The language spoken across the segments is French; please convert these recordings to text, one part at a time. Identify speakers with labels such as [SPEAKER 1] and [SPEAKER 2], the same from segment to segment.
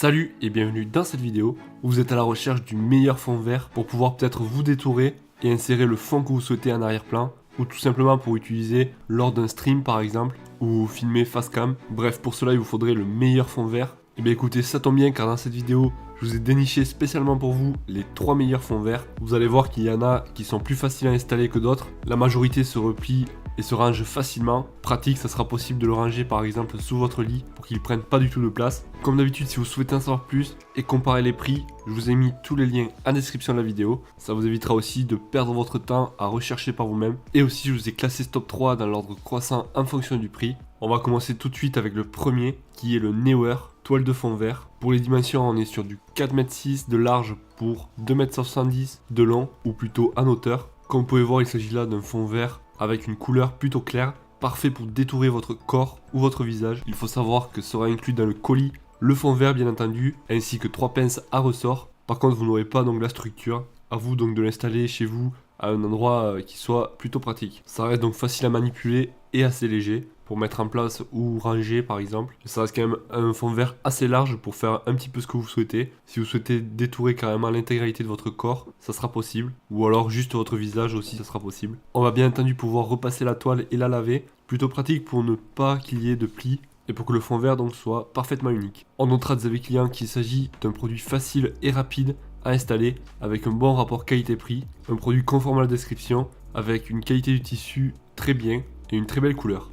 [SPEAKER 1] Salut et bienvenue dans cette vidéo où vous êtes à la recherche du meilleur fond vert pour pouvoir peut-être vous détourer et insérer le fond que vous souhaitez en arrière-plan ou tout simplement pour utiliser lors d'un stream par exemple ou filmer face cam. Bref, pour cela il vous faudrait le meilleur fond vert. Et bien écoutez, ça tombe bien car dans cette vidéo je vous ai déniché spécialement pour vous les 3 meilleurs fonds verts. Vous allez voir qu'il y en a qui sont plus faciles à installer que d'autres. La majorité se replie et se range facilement. Pratique, ça sera possible de le ranger par exemple sous votre lit pour qu'il ne prenne pas du tout de place. Comme d'habitude, si vous souhaitez en savoir plus et comparer les prix, je vous ai mis tous les liens en description de la vidéo. Ça vous évitera aussi de perdre votre temps à rechercher par vous-même. Et aussi, je vous ai classé ce top 3 dans l'ordre croissant en fonction du prix. On va commencer tout de suite avec le premier qui est le Neewer toile de fond vert. Pour les dimensions, on est sur du 4,6 m de large pour 2,70 m de long ou plutôt en hauteur. Comme vous pouvez voir, il s'agit là d'un fond vert avec une couleur plutôt claire, parfait pour détourer votre corps ou votre visage. Il faut savoir que sera inclus dans le colis le fond vert bien entendu, ainsi que 3 pinces à ressort. Par contre, vous n'aurez pas donc la structure. À vous donc de l'installer chez vous à un endroit qui soit plutôt pratique. Ça reste donc facile à manipuler et assez léger pour mettre en place ou ranger par exemple. Ça reste quand même un fond vert assez large pour faire un petit peu ce que vous souhaitez. Si vous souhaitez détourer carrément l'intégralité de votre corps, ça sera possible. Ou alors juste votre visage aussi, ça sera possible. On va bien entendu pouvoir repasser la toile et la laver. Plutôt pratique pour ne pas qu'il y ait de plis et pour que le fond vert donc soit parfaitement unique. On notera des avis clients qu'il s'agit d'un produit facile et rapide à installer avec un bon rapport qualité-prix, un produit conforme à la description avec une qualité du tissu très bien et une très belle couleur.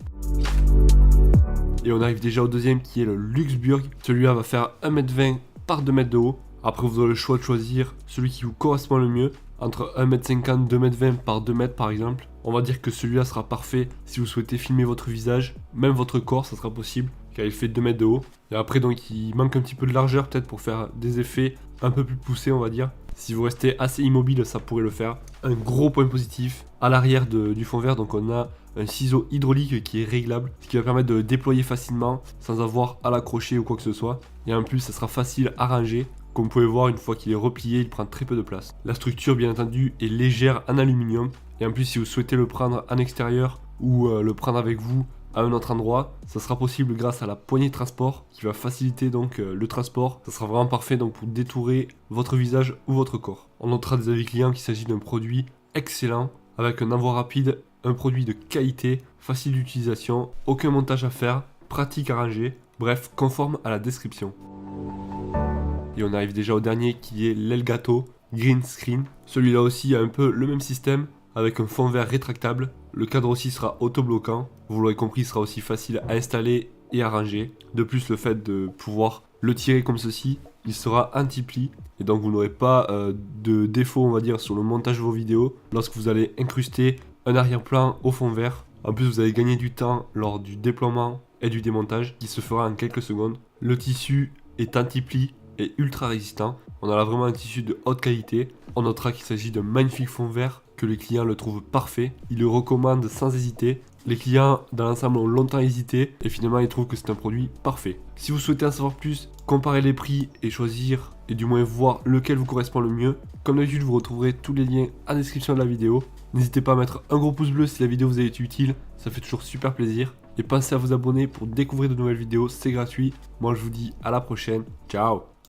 [SPEAKER 1] Et on arrive déjà au deuxième qui est le Luxburg. Celui-là va faire 1,20 m par 2 m de haut. Après vous aurez le choix de choisir celui qui vous correspond le mieux entre 1,50 m, 2,20 m par 2 m par exemple. On va dire que celui-là sera parfait si vous souhaitez filmer votre visage, même votre corps, ça sera possible car il fait 2 m de haut. Et après donc il manque un petit peu de largeur peut-être pour faire des effets un peu plus poussés on va dire. Si vous restez assez immobile, ça pourrait le faire. Un gros point positif à l'arrière du fond vert, donc on a un ciseau hydraulique qui est réglable, ce qui va permettre de le déployer facilement sans avoir à l'accrocher ou quoi que ce soit. Et en plus, ça sera facile à ranger. Comme vous pouvez voir, une fois qu'il est replié, il prend très peu de place. La structure, bien entendu, est légère en aluminium. Et en plus, si vous souhaitez le prendre en extérieur ou le prendre avec vous à un autre endroit, ça sera possible grâce à la poignée de transport qui va faciliter donc le transport. Ça sera vraiment parfait donc pour détourer votre visage ou votre corps. On notera des avis clients qu'il s'agit d'un produit excellent avec un envoi rapide, un produit de qualité, facile d'utilisation, aucun montage à faire, pratique à ranger, bref conforme à la description. Et on arrive déjà au dernier qui est l'Elgato Green Screen. Celui-là aussi a un peu le même système avec un fond vert rétractable. Le cadre aussi sera autobloquant. Vous l'aurez compris, il sera aussi facile à installer et à ranger. De plus, le fait de pouvoir le tirer comme ceci, il sera anti-pli. Et donc vous n'aurez pas de défaut, on va dire, sur le montage de vos vidéos lorsque vous allez incruster un arrière-plan au fond vert. En plus, vous allez gagner du temps lors du déploiement et du démontage qui se fera en quelques secondes. Le tissu est anti-pli et ultra résistant. On a là vraiment un tissu de haute qualité. On notera qu'il s'agit d'un magnifique fond vert, que les clients le trouvent parfait. Ils le recommandent sans hésiter. Les clients dans l'ensemble ont longtemps hésité et finalement ils trouvent que c'est un produit parfait. Si vous souhaitez en savoir plus, comparer les prix et choisir et du moins voir lequel vous correspond le mieux, comme d'habitude vous retrouverez tous les liens en description de la vidéo. N'hésitez pas à mettre un gros pouce bleu si la vidéo vous a été utile, ça fait toujours super plaisir. Et pensez à vous abonner pour découvrir de nouvelles vidéos, c'est gratuit. Moi je vous dis à la prochaine, ciao.